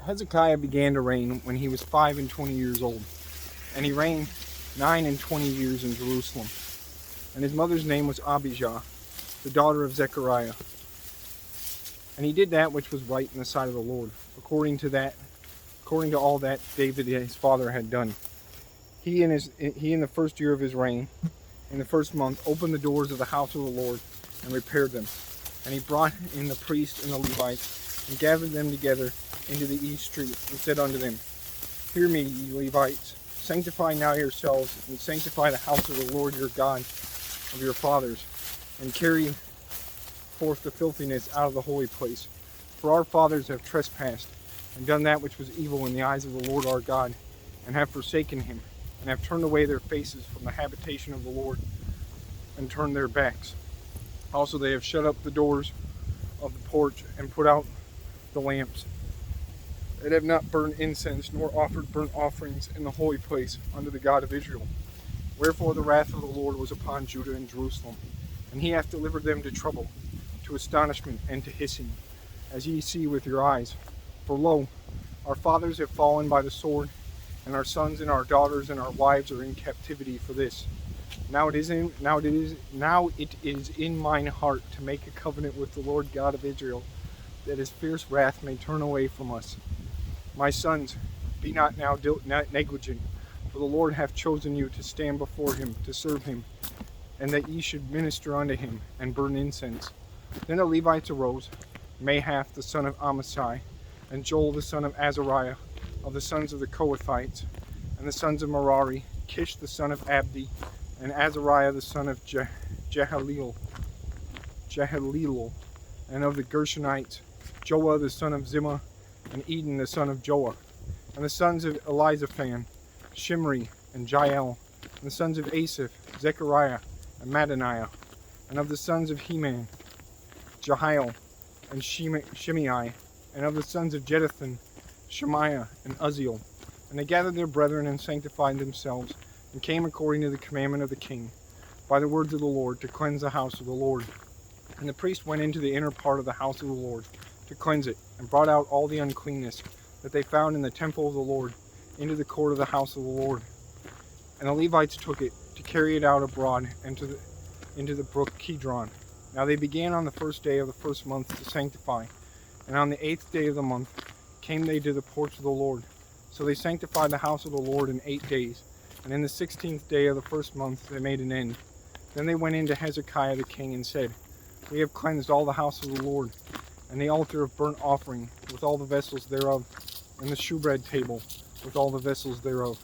Hezekiah began to reign when he was 25 years old, and he reigned 29 years in Jerusalem. And his mother's name was Abijah, the daughter of Zechariah. And he did that which was right in the sight of the Lord, according to all that David his father had done. He in the first year of his reign, in the first month, opened the doors of the house of the Lord and repaired them. And he brought in the priests and the Levites, and gathered them together into the east street, and said unto them, Hear me, ye Levites, sanctify now yourselves, and sanctify the house of the Lord your God of your fathers, and carry forth the filthiness out of the holy place. For our fathers have trespassed, and done that which was evil in the eyes of the Lord our God, and have forsaken him, and have turned away their faces from the habitation of the Lord, and turned their backs. Also they have shut up the doors of the porch, and put out the lamps, and have not burned incense, nor offered burnt offerings in the holy place unto the God of Israel. Wherefore the wrath of the Lord was upon Judah and Jerusalem, and he hath delivered them to trouble, to astonishment, and to hissing, as ye see with your eyes. For lo, our fathers have fallen by the sword, and our sons and our daughters and our wives are in captivity for this. Now it is in mine heart to make a covenant with the Lord God of Israel, that his fierce wrath may turn away from us. My sons, be not now negligent, for the Lord hath chosen you to stand before him, to serve him, and that ye should minister unto him, and burn incense. Then the Levites arose, Mahath the son of Amasai, and Joel the son of Azariah, of the sons of the Kohathites, and the sons of Merari, Kish the son of Abdi, and Azariah the son of Jehalelel, and of the Gershonites, Joah the son of Zimmah, and Eden the son of Joah, and the sons of Elizaphan, Shimri, and Jael, and the sons of Asaph, Zechariah, and Mattaniah, and of the sons of Heman, Jehiel, and Shimei, and of the sons of Jeduthun, Shemaiah, and Uzziel. And they gathered their brethren and sanctified themselves, and came according to the commandment of the king, by the words of the Lord, to cleanse the house of the Lord. And the priest went into the inner part of the house of the Lord, to cleanse it, and brought out all the uncleanness that they found in the temple of the Lord, into the court of the house of the Lord. And the Levites took it, to carry it out abroad into the brook Kidron. Now they began on the first day of the first month to sanctify, and on the 8th day of the month came they to the porch of the Lord. So they sanctified the house of the Lord in 8 days, and in the 16th day of the first month they made an end. Then they went in to Hezekiah the king, and said, We have cleansed all the house of the Lord, and the altar of burnt offering, with all the vessels thereof, and the shewbread table, with all the vessels thereof.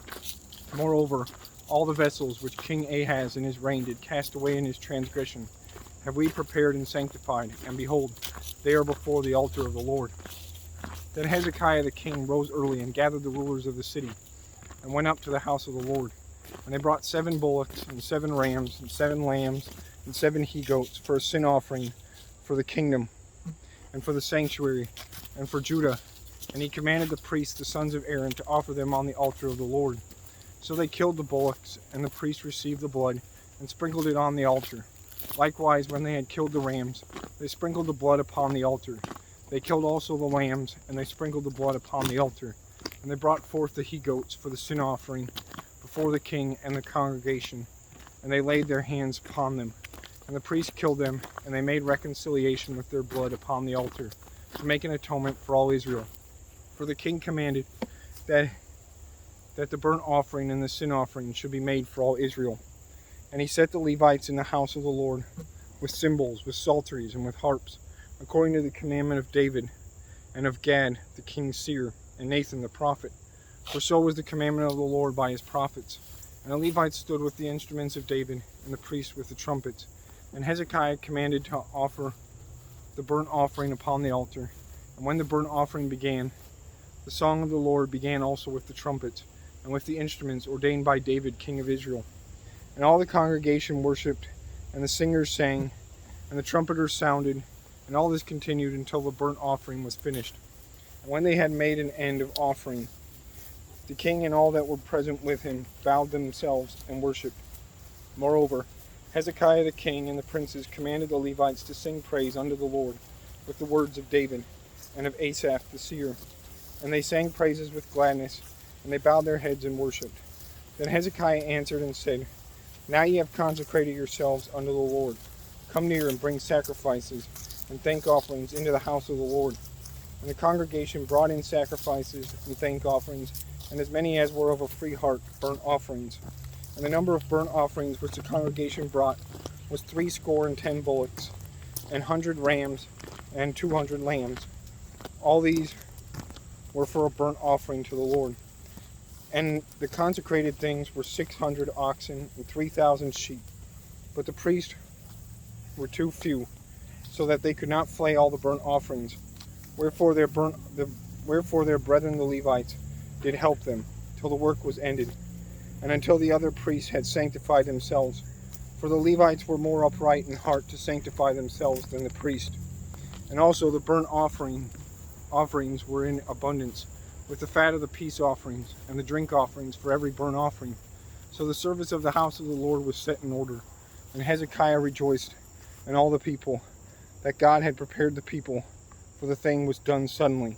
Moreover, all the vessels which King Ahaz in his reign did cast away in his transgression, have we prepared and sanctified, and behold, they are before the altar of the Lord. Then Hezekiah the king rose early, and gathered the rulers of the city, and went up to the house of the Lord. And they brought 7 bullocks, and 7 rams, and 7 lambs, and 7 he-goats, for a sin offering for the kingdom, and for the sanctuary, and for Judah. And he commanded the priests, the sons of Aaron, to offer them on the altar of the Lord. So they killed the bullocks, and the priests received the blood, and sprinkled it on the altar. Likewise, when they had killed the rams, they sprinkled the blood upon the altar. They killed also the lambs, and they sprinkled the blood upon the altar. And they brought forth the he-goats for the sin offering before the king and the congregation, and they laid their hands upon them. And the priests killed them, and they made reconciliation with their blood upon the altar, to make an atonement for all Israel. For the king commanded that the burnt offering and the sin offering should be made for all Israel. And he set the Levites in the house of the Lord, with cymbals, with psalteries, and with harps, according to the commandment of David, and of Gad the king's seer, and Nathan the prophet. For so was the commandment of the Lord by his prophets. And the Levites stood with the instruments of David, and the priests with the trumpets. And Hezekiah commanded to offer the burnt offering upon the altar. And when the burnt offering began, the song of the Lord began also with the trumpets, and with the instruments ordained by David king of Israel. And all the congregation worshipped, and the singers sang, and the trumpeters sounded, and all this continued until the burnt offering was finished. And when they had made an end of offering, the king and all that were present with him bowed themselves and worshipped. Moreover, Hezekiah the king and the princes commanded the Levites to sing praise unto the Lord with the words of David, and of Asaph the seer, And they sang praises with gladness, and they bowed their heads and worshipped. Then Hezekiah answered and said, Now ye have consecrated yourselves unto the Lord. Come near and bring sacrifices and thank offerings into the house of the Lord. And the congregation brought in sacrifices and thank offerings, and as many as were of a free heart burnt offerings. And the number of burnt offerings which the congregation brought was 60 bullocks, and 100 rams, and 200 lambs. All these were for a burnt offering to the Lord. And the consecrated things were 600 oxen and 3,000 sheep. But the priests were too few, so that they could not flay all the burnt offerings. Wherefore their brethren the Levites did help them, till the work was ended, and until the other priests had sanctified themselves. For the Levites were more upright in heart to sanctify themselves than the priest. And also the burnt offerings were in abundance, with the fat of the peace offerings, and the drink offerings for every burnt offering. So the service of the house of the Lord was set in order. And Hezekiah rejoiced, and all the people, that God had prepared the people, for the thing was done suddenly.